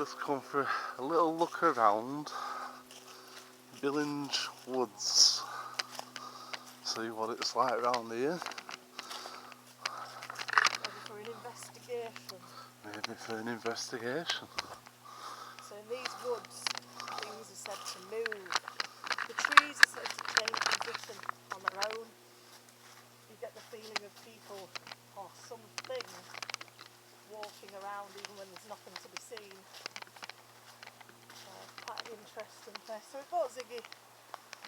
just come for a little look around Billinge Woods. See what it's like around here. Maybe for an investigation. Maybe for an investigation. So in these woods, things are said to move. The trees are said to change position on their own. You get the feeling of people or something walking around even when there's nothing to be seen. Quite an interesting place. So we thought Ziggy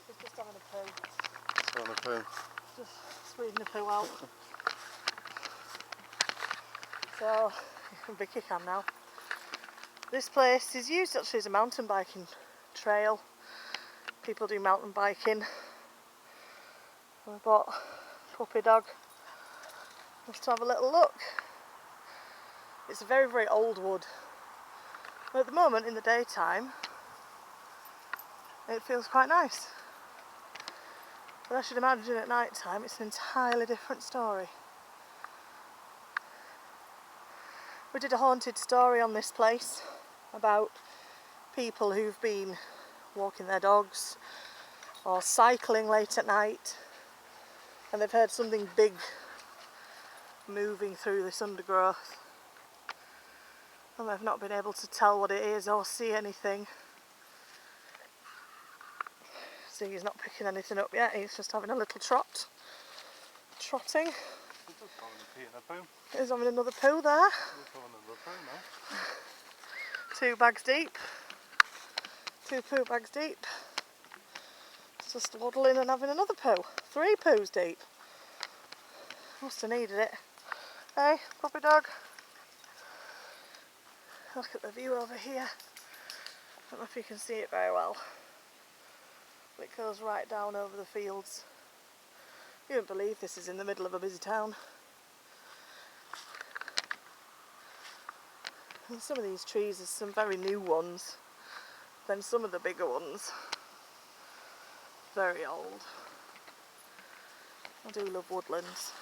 was just having a poo. Just having a poo. Just squeezing the poo out. So, Vicky can now. This place is used actually as a mountain biking trail. People do mountain biking. We bought puppy dog just to have a little look. It's a very, very old wood. But at the moment, in the daytime, it feels quite nice. But I should imagine at night time it's an entirely different story. We did a haunted story on this place about people who've been walking their dogs or cycling late at night and they've heard something big moving through this undergrowth and they've not been able to tell what it is or see anything. See, he's not picking anything up yet, he's just having a little trot. Trotting. He's just having a pee and a poo. He's having another poo there. He's having another poo now. 2 bags deep. 2 poo bags deep. It's just waddling and having another poo. 3 poos deep. Must have needed it. Hey, puppy dog. Look at the view over here. I don't know if you can see it very well. But it goes right down over the fields. You wouldn't believe this is in the middle of a busy town. And some of these trees are some very new ones. Then some of the bigger ones, very old. I do love woodlands.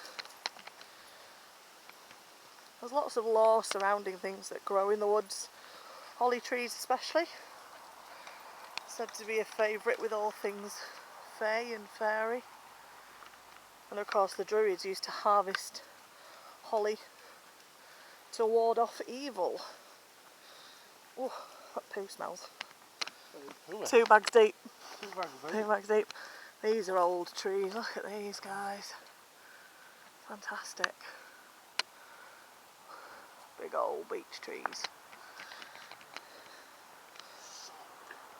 There's lots of lore surrounding things that grow in the woods. Holly trees especially. Said to be a favourite with all things fae and fairy. And of course the Druids used to harvest holly to ward off evil. Oh, that poo smells. 2 bags deep. 2 bags deep. 2 bags deep. These are old trees. Look at these guys. Fantastic. Big old beech trees.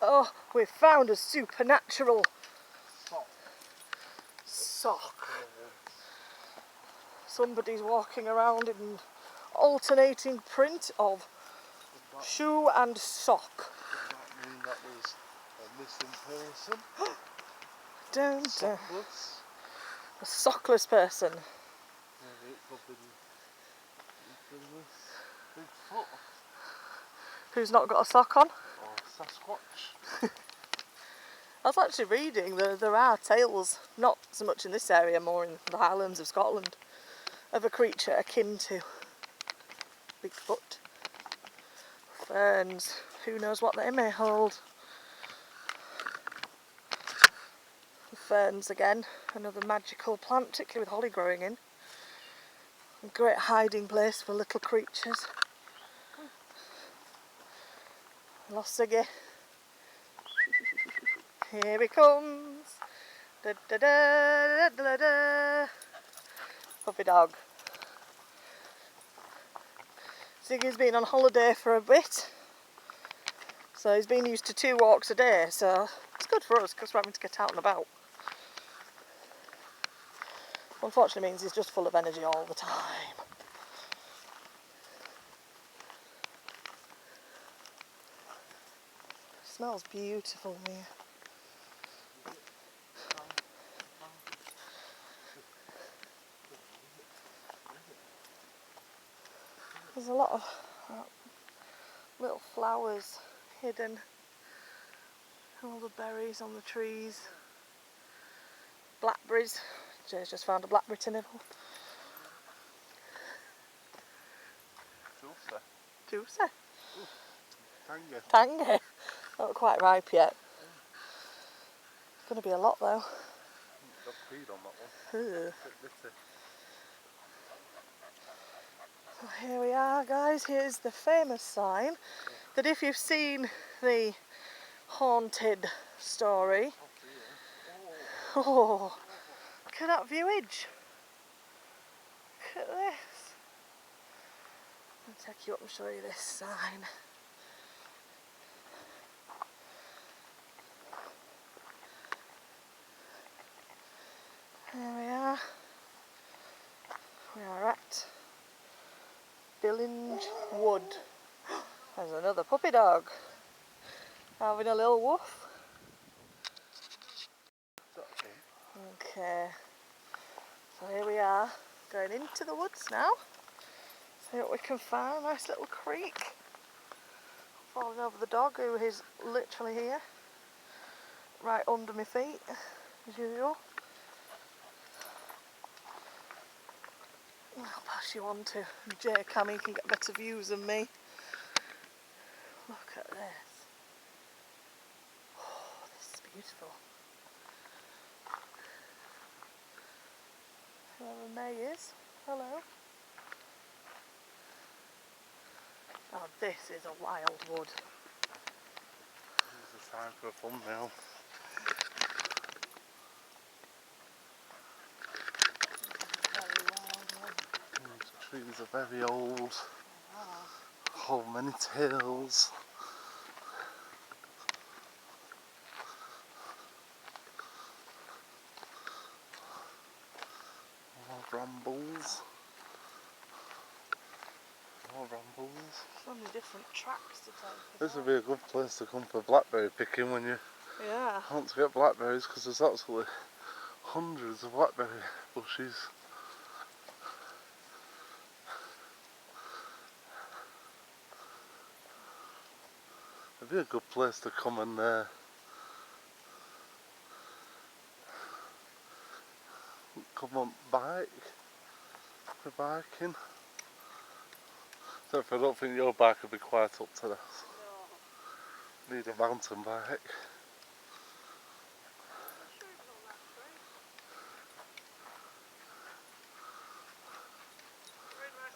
Oh, we've found a supernatural sock. Somebody's walking around in alternating print of shoe and sock. Does that mean that was a missing person? Dun, dun. Sockless? A sockless person. Maybe it could be Bigfoot. Who's not got a sock on? Or Sasquatch. I was actually reading that there are tales, not so much in this area, more in the Highlands of Scotland, of a creature akin to Bigfoot. Ferns, who knows what they may hold. Ferns again, another magical plant, particularly with holly growing in. A great hiding place for little creatures. Lost Ziggy. Here he comes. Da, da, da, da, da, da. Puppy dog. Ziggy's been on holiday for a bit. So he's been used to 2 walks a day, so it's good for us because we're having to get out and about. Unfortunately means he's just full of energy all the time. Smells beautiful in here. There's a lot of little flowers hidden. All the berries on the trees. Blackberries. Jay's just found a blackberry to nibble. Juicy. Juicy. Tangy. Tangy. Not quite ripe yet. It's going to be a lot though. Dog peed on that one. Ugh. Bit bitty. So here we are, guys. Here's the famous sign that if you've seen the haunted story, oh, look at that viewage. Look at this. I'll take you up and show you this sign. Here we are. We are at Billinge Wood. There's another puppy dog having a little woof. Okay, so here we are going into the woods now. See what we can find. Nice little creek. Falling over the dog who is literally here, right under my feet, as usual. I'll pass you on to Jay Cam, he can get better views than me. Look at this. Oh, this is beautiful. Whoever May is, hello. Oh, this is a wild wood. This is a sign for a thumbnail. Very wild wood. These trees are very old. Wow. Hold many tales. More brambles. More brambles. So many different tracks to take. This would be a good place to come for blackberry picking when you Yeah. want to get blackberries, because there's absolutely hundreds of blackberry bushes. It'd be a good place to come and come on bike. For biking. I don't think your bike would be quite up to this. No. Need a mountain bike.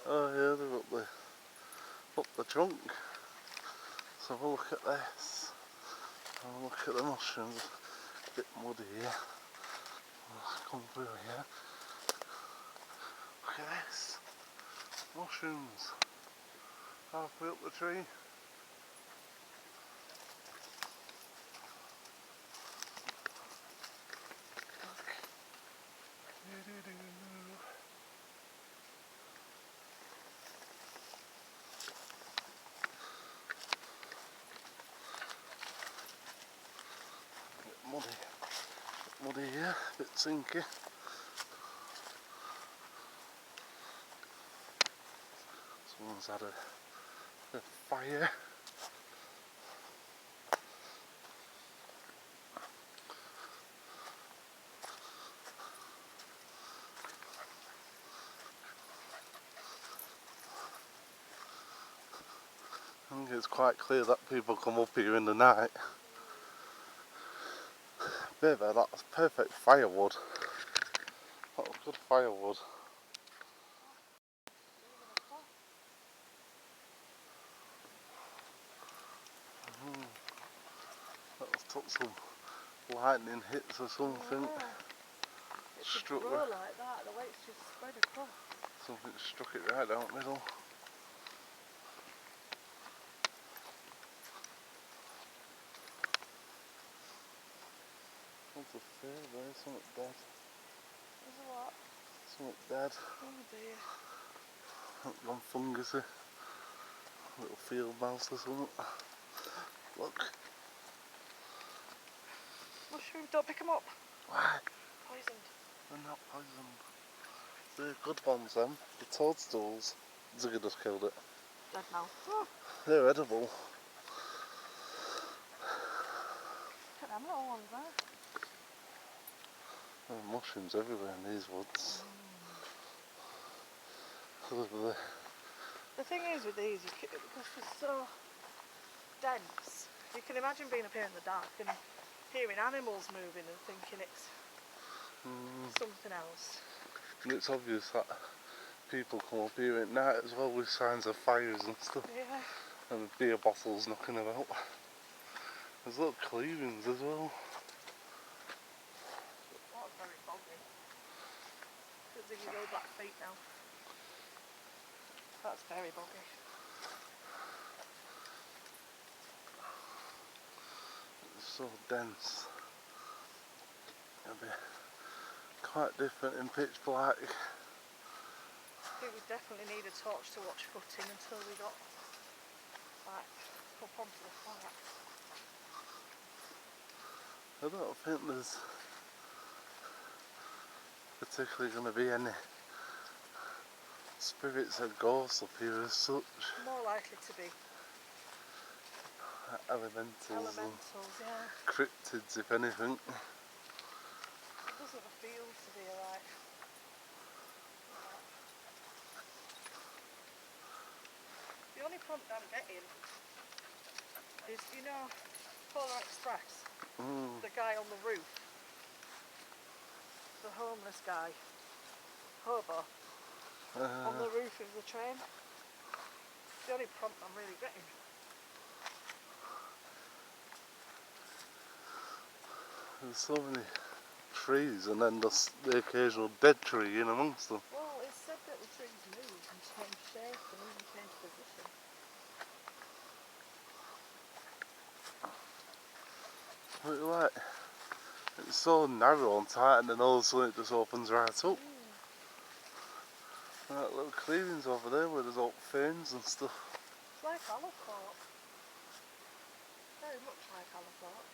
Oh yeah, they're up the trunk. So have a look at this. Have a look at the mushrooms. A bit muddy here. Let's come through here. Look at this. Mushrooms. Halfway up the tree. Muddy here, a bit sinky. Someone's had a fire. I think it's quite clear that people come up here in the night. Baby, that's perfect firewood. That was good firewood. That was took some lightning hits or something. Yeah. It should Struck grow like that, the way it's just spread across. Something struck it right down the middle. What's a fair there? Something dead. There's a lot. Something dead. Oh dear. Gone fungusy. Little field mouse or something. Look. Mushrooms, don't pick them up. Why? Poisoned. They're not poisoned. They're good ones, them. The toadstools. Ziggy just killed it. Dead now. Oh, They're edible. look at them little ones there. There are mushrooms everywhere in these woods. The thing is with these, because they're so dense. You can imagine being up here in the dark and hearing animals moving and thinking it's something else. And it's obvious that people come up here at night as well with signs of fires and stuff. Yeah. And beer bottles knocking about. There's little clearings as well. That's very boggy. Looks like you go black feet now. That's very boggy. It's so dense. It'll be quite different in pitch black. I think we definitely need a torch to watch footing until we got back up onto the flat. I don't think there's particularly going to be any spirits or ghosts up here as such. More likely to be Elementals and yeah. cryptids, if anything. It doesn't feel to be alright. The only prompt I'm getting is, you know, Polar Express, the guy on the roof, the homeless guy, hobo, on the roof of the train. The only prompt I'm really getting. There's so many trees and then there's the occasional dead tree in amongst them. Well, it's said that the trees move and change shape and even change position. Look at that. It's so narrow and tight and then all of a sudden it just opens right up. And that little clearings over there where there's all ferns and stuff. It's like Allithorpe. Very much like Allithorpe.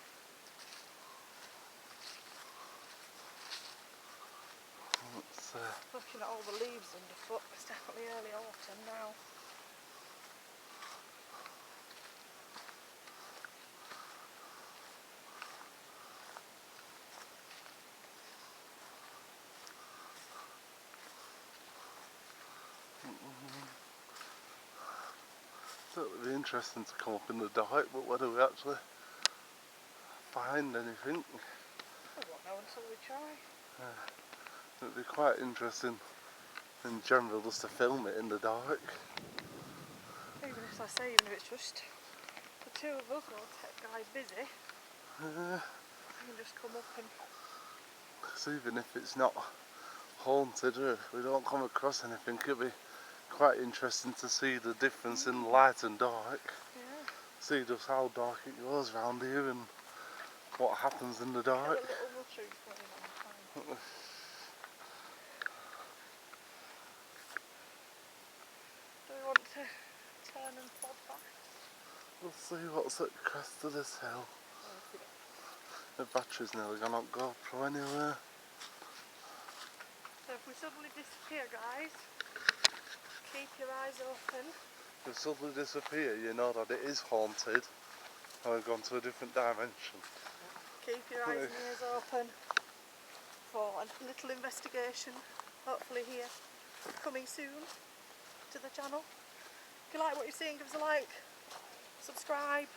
Looking at all the leaves underfoot, it's definitely early autumn now. So it would be interesting to come up in the dark, but whether we actually find anything. I won't know until we try. It would be quite interesting in general just to film it in the dark. Even if it's just the two of us or tech guy busy, we can just come up and... Because even if it's not haunted or if we don't come across anything, it would be quite interesting to see the difference in light and dark. Yeah. See just how dark it goes around here and what happens in the dark. Get a little mushroom going on. Do we want to turn and plod back? We'll see what's at the crest of this hill. The battery's nearly gone on GoPro anywhere. So if we suddenly disappear, guys, keep your eyes open. If we suddenly disappear, you know that it is haunted and we've gone to a different dimension. Keep your eyes and ears open for a little investigation, hopefully here, coming soon to the channel. If you like what you're seeing, give us a like, subscribe.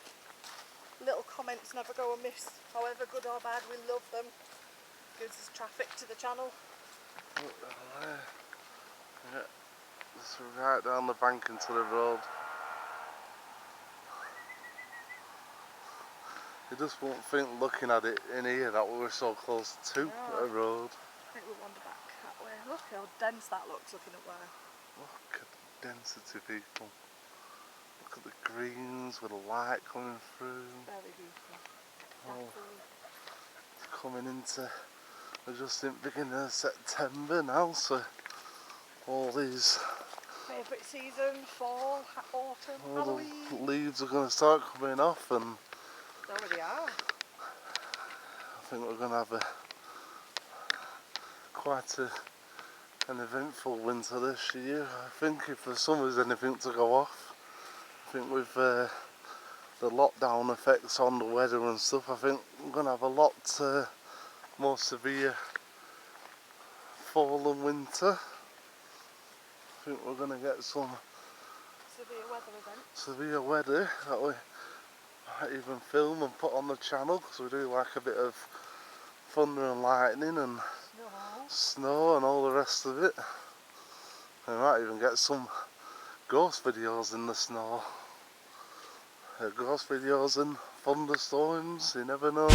Little comments never go amiss, however good or bad, we love them. Gives us traffic to the channel. Look there. Yeah, it's right down the bank into the road. You just won't think looking at it in here that we were so close to a road. I think we'll wander back that way. Look how dense that looks looking up there. Look at the density, people. Look at the greens with the light coming through. Very beautiful. Oh, it's coming into, we're just in the beginning of September now, so all these Favourite season, fall, autumn, all Halloween. the leaves are going to start coming off, and They already are. I think we're going to have quite an eventful winter this year. I think if the summer's anything to go off, I think with the lockdown effects on the weather and stuff, I think we're going to have a lot more severe fall and winter. I think we're going to get some Severe weather events. severe weather that we might even film and put on the channel, because we do like a bit of thunder and lightning and snow and all the rest of it. We might even get some ghost videos in the snow. Ghost videos and thunderstorms, you never know.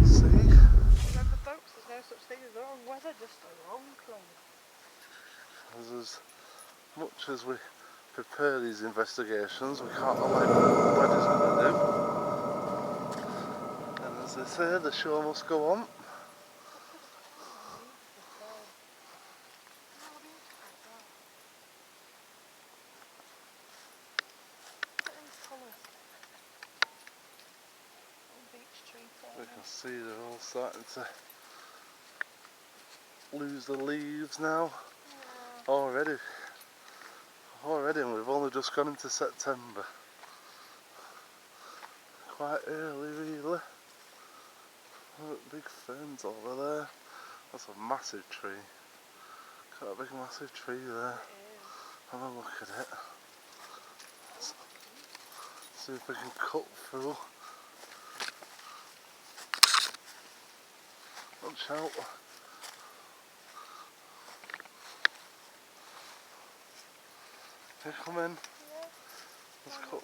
See? Remember folks, there's no such thing as the wrong weather, just the wrong clothes. As much as we prepare these investigations, we can't rely on what the weather's going to do. And as they say, the show must go on. We can see they're all starting to lose the leaves now. Yeah. Already, and we've only just gone into September. Quite early, really. Look, big ferns over there. That's a massive tree. Got a big massive tree there. Have a look at it. See if we can cut through. Watch out. Here, come in. Yeah. Let's cut.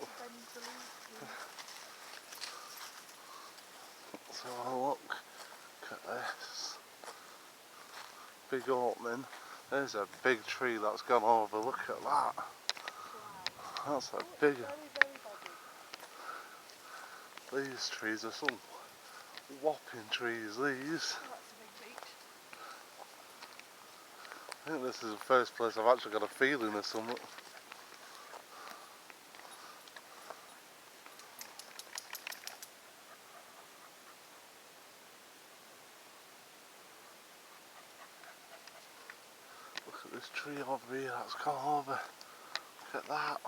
Let's have a look. Look at this. Big opening. There's a big tree that's gone over. Look at that. Wow. That's a big. These trees are some whopping trees. These. I think this is the first place I've actually got a feeling of something. Look at this tree over here that's gone over. Look at that.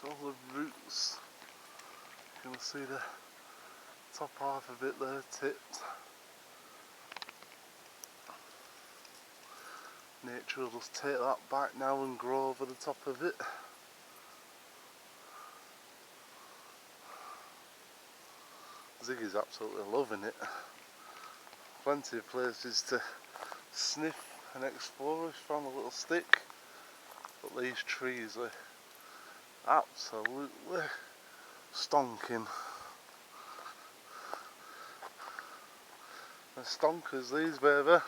Look at all the roots. You can see the top half of it there tipped. Nature will just take that back now and grow over the top of it. Ziggy's absolutely loving it. Plenty of places to sniff and explore. He's found a little stick. But these trees are absolutely stonking. They're stonkers, these, baby.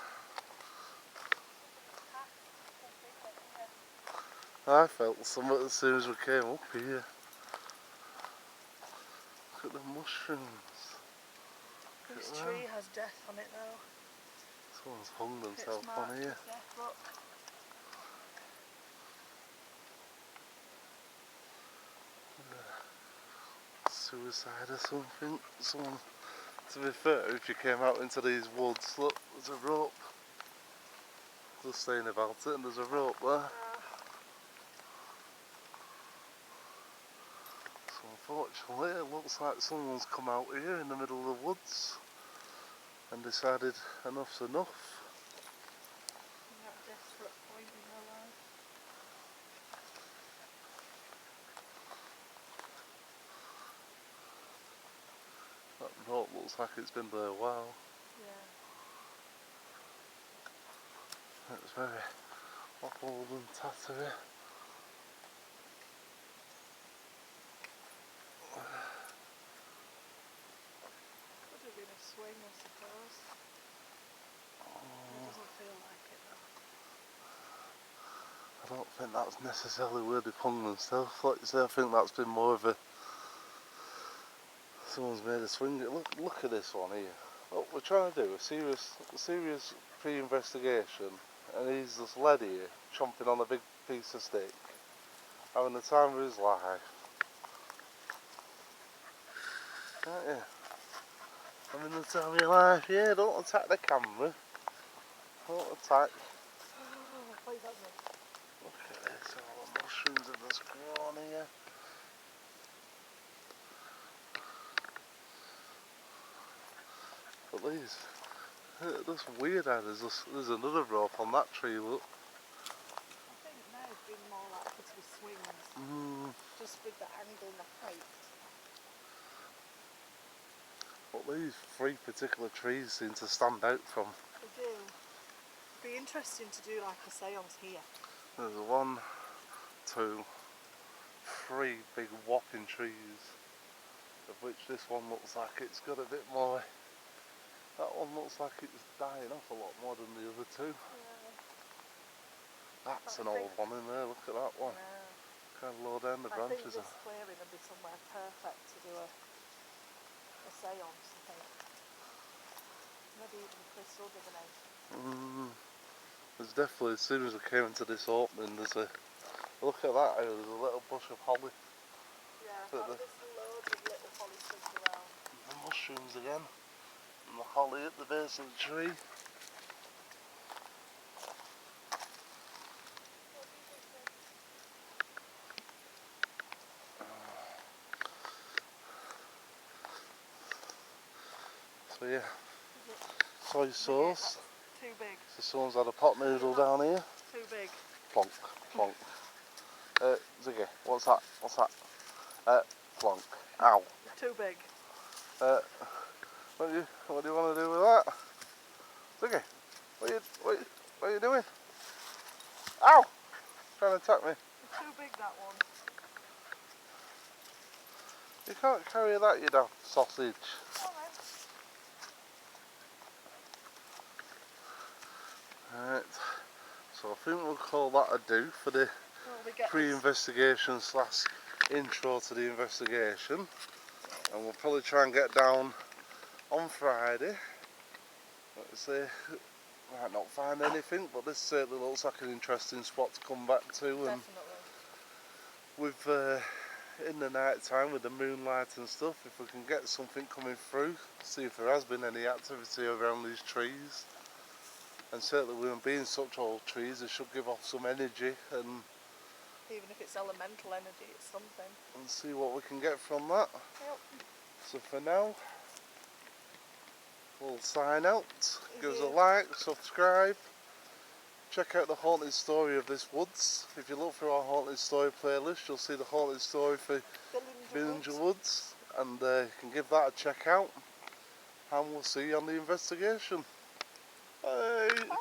I felt something as soon as we came up here. Look at the mushrooms. This tree has death on it though. Someone's hung themselves on here. Death, look. Suicide or something. Someone, to be fair, if you came out into these woods, look, there's a rope. Just saying about it, and there's a rope there. So unfortunately, it looks like someone's come out here in the middle of the woods and decided enough's enough. At that desperate point in their life. That rope looks like it's been there a while. Yeah. It's very old and tattery. Could have been a swing, I suppose. It doesn't feel like it though. I don't think that's necessarily where they've hung themselves. Like you say, I think that's been more of a... Someone's made a swing. Look at this one here. Look, we're trying to do a serious pre-investigation, and he's just led here, chomping on a big piece of steak, having the time of his life. Aren't you? Having the time of your life, yeah, don't attack the camera. Don't attack. Look at this, all the mushrooms have just grown here. But these, that's weird how there's another rope on that tree, look. I think now it's been more likely to be swings. with the angle and the height. But these three particular trees seem to stand out from. They do. It'd be interesting to do like a seance here. There's 1, 2, 3 big whopping trees, of which this one looks like it's got a bit more. That one looks like it's dying off a lot more than the other two. Yeah. That's an old one in there, look at that one. Yeah. Kind of low down the I think branches this are. clearing would be somewhere perfect to do a seance, I think. Maybe even crystal divination. There's definitely, as soon as we came into this opening, there's a, look at that, there's a little bush of holly. Yeah, But there's loads of little holly sticks around. The mushrooms again, and the holly at the base of the tree. So yeah, soy sauce. Too big. So someone's had a pot noodle down here. Too big. Plonk, plonk. Ziggy, what's that? What's that? Plonk. Ow. Too big. What do you want to do with that? Ziggy, what are you doing? Ow! Trying to attack me. It's too big, that one. You can't carry that, you daft sausage. Right, so I think we'll call that a do for the pre-investigation / intro to the investigation, and we'll probably try and get down on Friday. Let's say, might not find anything, but this certainly looks like an interesting spot to come back to. And Definitely. with in the night time with the moonlight and stuff, if we can get something coming through, see if there has been any activity around these trees. And certainly with them being such old trees, they should give off some energy, and even if it's elemental energy, it's something. And see what we can get from that. Yep. So for now, we'll sign out. Give us a like, subscribe. Check out the haunted story of this woods. If you look through our haunted story playlist, you'll see the haunted story for Billinge Woods, and you can give that a check out. And we'll see you on the investigation. Bye. Bye.